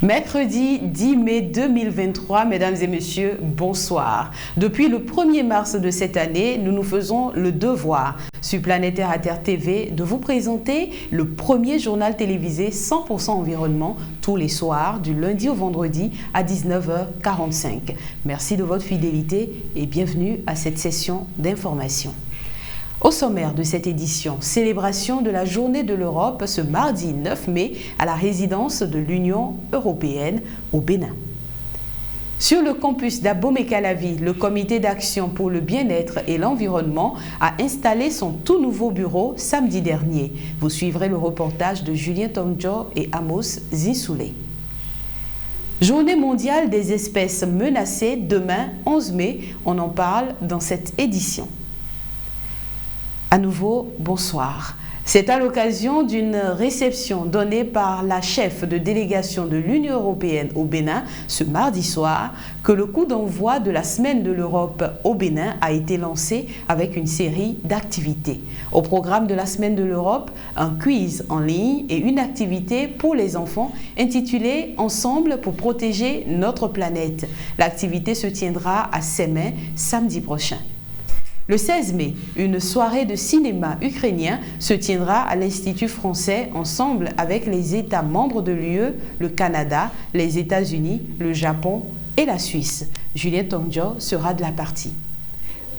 Mercredi 10 mai 2023, mesdames et messieurs, bonsoir. Depuis le 1er mars de cette année, nous nous faisons le devoir sur Planète Terre à Terre TV de vous présenter le premier journal télévisé 100% environnement tous les soirs du lundi au vendredi à 19h45. Merci de votre fidélité et bienvenue à cette session d'information. Au sommaire de cette édition, célébration de la Journée de l'Europe ce mardi 9 mai à la résidence de l'Union européenne au Bénin. Sur le campus d'Abomey-Calavi, le comité d'action pour le bien-être et l'environnement a installé son tout nouveau bureau samedi dernier. Vous suivrez le reportage de Julien Tongjo et Amos Zinsoulé. Journée mondiale des espèces menacées demain 11 mai, on en parle dans cette édition. À nouveau, bonsoir. C'est à l'occasion d'une réception donnée par la chef de délégation de l'Union européenne au Bénin ce mardi soir que le coup d'envoi de la Semaine de l'Europe au Bénin a été lancé avec une série d'activités. Au programme de la Semaine de l'Europe, un quiz en ligne et une activité pour les enfants intitulée « Ensemble pour protéger notre planète ». L'activité se tiendra à Sémin samedi prochain. Le 16 mai, une soirée de cinéma ukrainien se tiendra à l'Institut français ensemble avec les États membres de l'UE, le Canada, les États-Unis, le Japon et la Suisse. Julien Tongjo sera de la partie.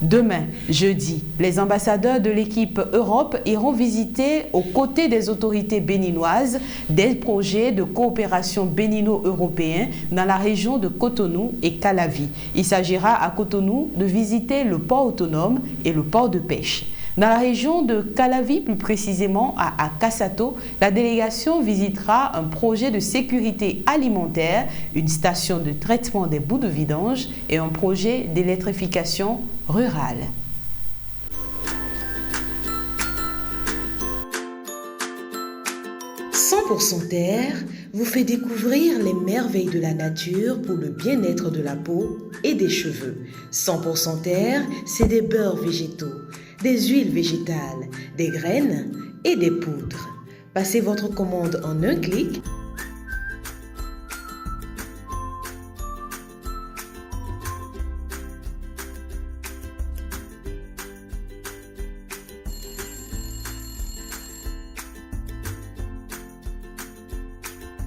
Demain, jeudi, les ambassadeurs de l'équipe Europe iront visiter aux côtés des autorités béninoises des projets de coopération bénino-européens dans la région de Cotonou et Calavi. Il s'agira à Cotonou de visiter le port autonome et le port de pêche. Dans la région de Calavi, plus précisément à Kassato, la délégation visitera un projet de sécurité alimentaire, une station de traitement des boues de vidange et un projet d'électrification rurale. « 100% Terre » vous fait découvrir les merveilles de la nature pour le bien-être de la peau et des cheveux. 100% Terre, c'est des beurres végétaux, des huiles végétales, des graines et des poudres. Passez votre commande en un clic. «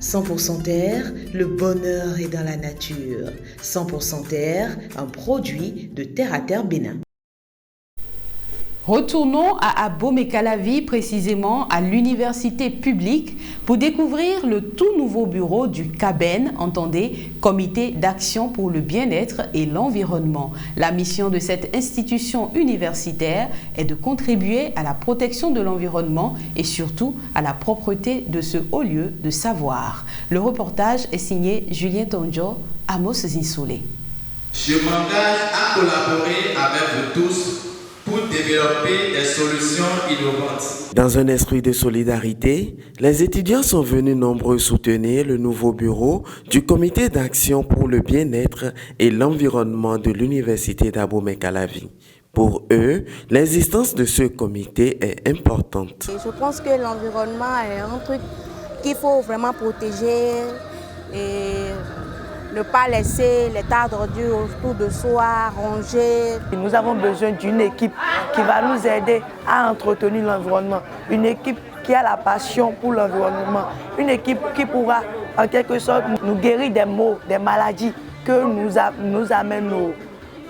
100% Terre, le bonheur est dans la nature. 100% Terre, un produit de Terre à Terre Bénin. » Retournons à Abomey-Calavi, précisément à l'université publique, pour découvrir le tout nouveau bureau du CABEN, entendez, Comité d'action pour le bien-être et l'environnement. La mission de cette institution universitaire est de contribuer à la protection de l'environnement et surtout à la propreté de ce haut lieu de savoir. Le reportage est signé Julien Tongjo, Amos Zinsoulé. Je m'engage à collaborer avec vous tous pour développer des solutions innovantes. Dans un esprit de solidarité, les étudiants sont venus nombreux soutenir le nouveau bureau du Comité d'action pour le bien-être et l'environnement de l'Université d'Abomey-Calavi. Pour eux, l'existence de ce comité est importante. Je pense que l'environnement est un truc qu'il faut vraiment protéger et ne pas laisser les tas d'ordures autour de soi, ranger. Nous avons besoin d'une équipe qui va nous aider à entretenir l'environnement, une équipe qui a la passion pour l'environnement, une équipe qui pourra en quelque sorte nous guérir des maux, des maladies que nous amènent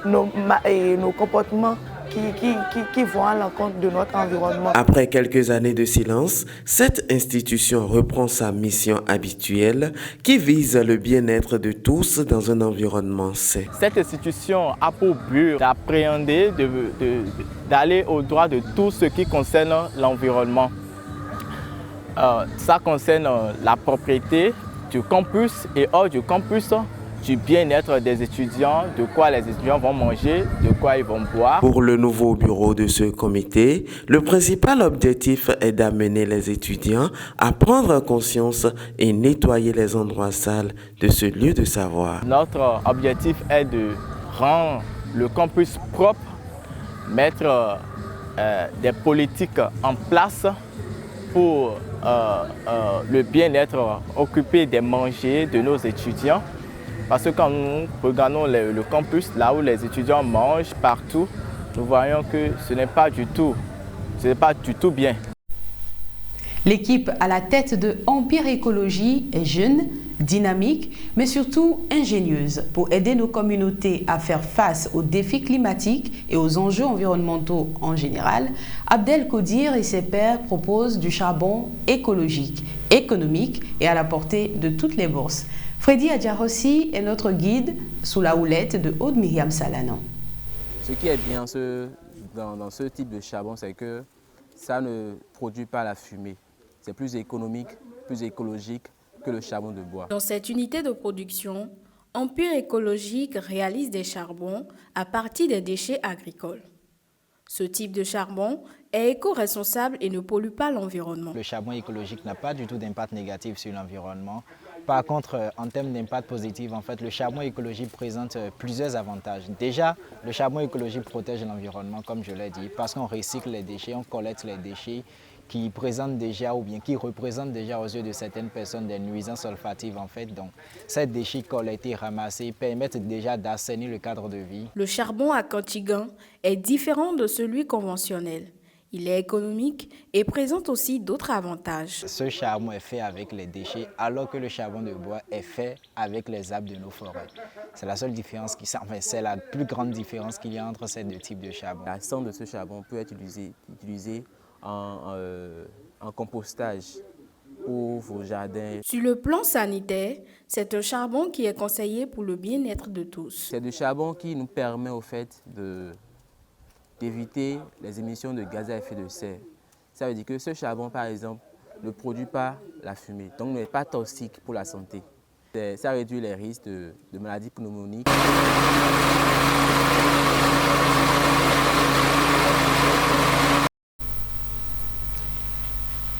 nos comportements qui vont à l'encontre de notre environnement. Après quelques années de silence, cette institution reprend sa mission habituelle qui vise le bien-être de tous dans un environnement sain. Cette institution a pour but d'appréhender, d'aller au droit de tout ce qui concerne l'environnement. Ça concerne la propriété du campus et hors du campus, du bien-être des étudiants, de quoi les étudiants vont manger, de quoi ils vont boire. Pour le nouveau bureau de ce comité, le principal objectif est d'amener les étudiants à prendre conscience et nettoyer les endroits sales de ce lieu de savoir. Notre objectif est de rendre le campus propre, mettre des politiques en place pour le bien-être occupé des manger de nos étudiants. Parce que quand nous regardons le campus, là où les étudiants mangent partout, nous voyons que ce n'est pas du tout bien. L'équipe à la tête de Empire Écologie est jeune, dynamique, mais surtout ingénieuse pour aider nos communautés à faire face aux défis climatiques et aux enjeux environnementaux en général. Abdel Kodir et ses pairs proposent du charbon écologique, économique et à la portée de toutes les bourses. Freddy Adjarossi est notre guide sous la houlette de Aude Myriam Salanon. Ce qui est bien dans ce type de charbon, c'est que ça ne produit pas la fumée. C'est plus économique, plus écologique que le charbon de bois. Dans cette unité de production, Empire Écologique réalise des charbons à partir des déchets agricoles. Ce type de charbon est éco-responsable et ne pollue pas l'environnement. Le charbon écologique n'a pas du tout d'impact négatif sur l'environnement. Par contre, en termes d'impact positif, en fait, le charbon écologique présente plusieurs avantages. Déjà, le charbon écologique protège l'environnement, comme je l'ai dit, parce qu'on recycle les déchets, on collecte les déchets qui présentent déjà ou bien qui représentent déjà aux yeux de certaines personnes des nuisances olfatives en fait. Donc, ces déchets collectés, ramassés permettent déjà d'assainir le cadre de vie. Le charbon à Cantigan est différent de celui conventionnel. Il est économique et présente aussi d'autres avantages. Ce charbon est fait avec les déchets alors que le charbon de bois est fait avec les arbres de nos forêts. C'est la seule différence, c'est la plus grande différence qu'il y a entre ces deux types de charbon. La cendre de ce charbon peut être utilisée en compostage pour vos jardins. Sur le plan sanitaire, c'est un charbon qui est conseillé pour le bien-être de tous. C'est du charbon qui nous permet au fait d'éviter les émissions de gaz à effet de serre. Ça veut dire que ce charbon, par exemple, ne produit pas la fumée, donc n'est pas toxique pour la santé. Ça réduit les risques de maladies pneumoniques.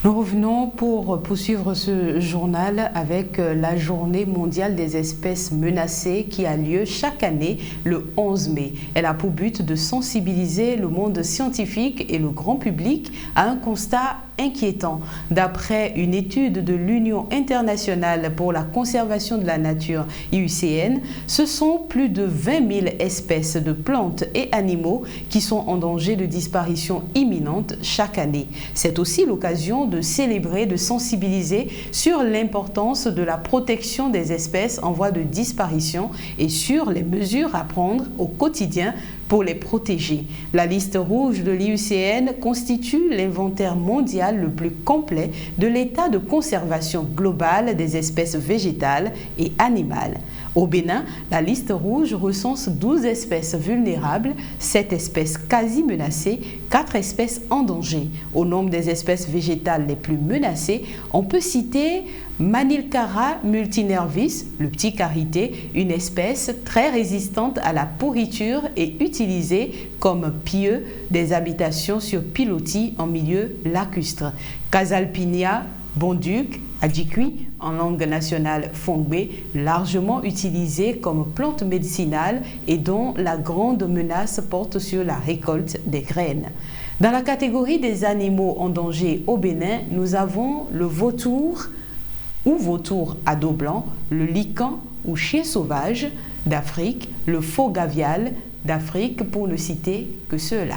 Nous revenons pour poursuivre ce journal avec la journée mondiale des espèces menacées qui a lieu chaque année le 11 mai. Elle a pour but de sensibiliser le monde scientifique et le grand public à un constat inquiétant. D'après une étude de l'Union internationale pour la conservation de la nature, IUCN, ce sont plus de 20 000 espèces de plantes et animaux qui sont en danger de disparition imminente chaque année. C'est aussi l'occasion de célébrer, de sensibiliser sur l'importance de la protection des espèces en voie de disparition et sur les mesures à prendre au quotidien pour les protéger. La liste rouge de l'IUCN constitue l'inventaire mondial le plus complet de l'état de conservation globale des espèces végétales et animales. Au Bénin, la liste rouge recense 12 espèces vulnérables, 7 espèces quasi menacées, 4 espèces en danger. Au nombre des espèces végétales les plus menacées, on peut citer Manilcara multinervis, le petit carité, une espèce très résistante à la pourriture et utilisée comme pieu des habitations sur pilotis en milieu lacustre. Casalpinia bonduc, adjikui, en langue nationale fongbe, largement utilisée comme plante médicinale et dont la grande menace porte sur la récolte des graines. Dans la catégorie des animaux en danger au Bénin, nous avons le vautour ou vautour à dos blanc, le lican ou chien sauvage d'Afrique, le faux gavial d'Afrique pour ne citer que ceux-là.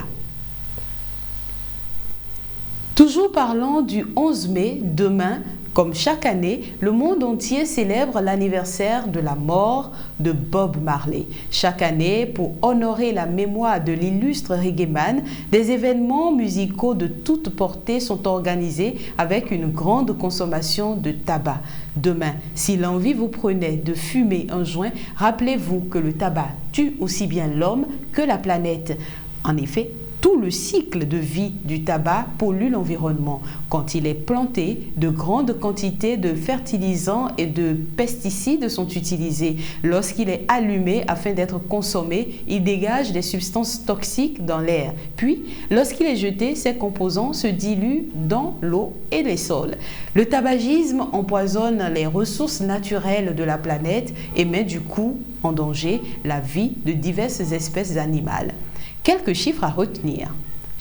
Toujours parlant du 11 mai, demain, comme chaque année, le monde entier célèbre l'anniversaire de la mort de Bob Marley. Chaque année, pour honorer la mémoire de l'illustre reggaeman, des événements musicaux de toute portée sont organisés avec une grande consommation de tabac. Demain, si l'envie vous prenait de fumer un joint, rappelez-vous que le tabac tue aussi bien l'homme que la planète. En effet, tout le cycle de vie du tabac pollue l'environnement. Quand il est planté, de grandes quantités de fertilisants et de pesticides sont utilisés. Lorsqu'il est allumé afin d'être consommé, il dégage des substances toxiques dans l'air. Puis, lorsqu'il est jeté, ces composants se diluent dans l'eau et les sols. Le tabagisme empoisonne les ressources naturelles de la planète et met du coup en danger la vie de diverses espèces animales. Quelques chiffres à retenir.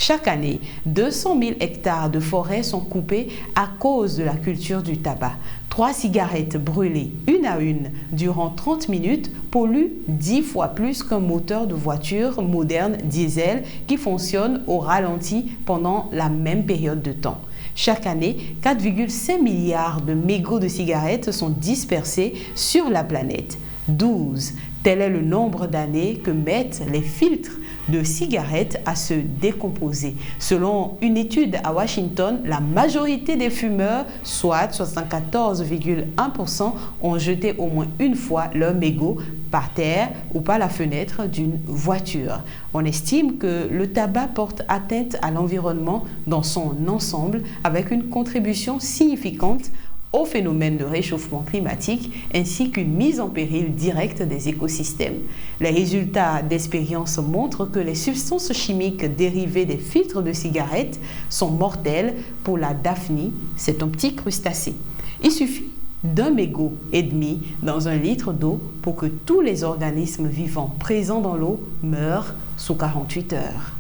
Chaque année, 200 000 hectares de forêt sont coupés à cause de la culture du tabac. 3 cigarettes brûlées une à une durant 30 minutes polluent 10 fois plus qu'un moteur de voiture moderne diesel qui fonctionne au ralenti pendant la même période de temps. Chaque année, 4,5 milliards de mégots de cigarettes sont dispersés sur la planète. 12, tel est le nombre d'années que mettent les filtres de cigarettes à se décomposer. Selon une étude à Washington, la majorité des fumeurs, soit 74,1%, ont jeté au moins une fois leur mégot par terre ou par la fenêtre d'une voiture. On estime que le tabac porte atteinte à l'environnement dans son ensemble avec une contribution significante au phénomène de réchauffement climatique ainsi qu'une mise en péril directe des écosystèmes. Les résultats d'expériences montrent que les substances chimiques dérivées des filtres de cigarettes sont mortelles pour la daphnie, c'est un petit crustacé. Il suffit d'1,5 mégot dans 1 litre d'eau pour que tous les organismes vivants présents dans l'eau meurent sous 48 heures.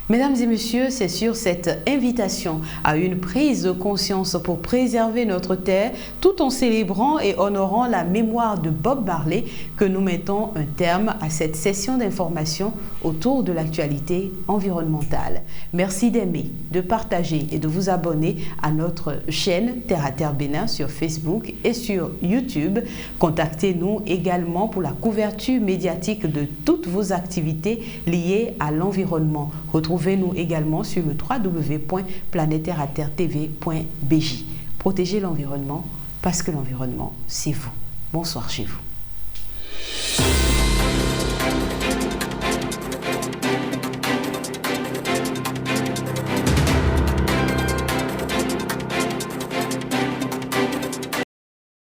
Mesdames et messieurs, c'est sur cette invitation à une prise de conscience pour préserver notre terre, tout en célébrant et honorant la mémoire de Bob Marley, que nous mettons un terme à cette session d'information autour de l'actualité environnementale. Merci d'aimer, de partager et de vous abonner à notre chaîne Terre à Terre Bénin sur Facebook et sur YouTube. Contactez-nous également pour la couverture médiatique de toutes vos activités liées à l'environnement. Retrouvez-nous également sur le www.planetaire-tv.bj. Protégez l'environnement parce que l'environnement, c'est vous. Bonsoir chez vous.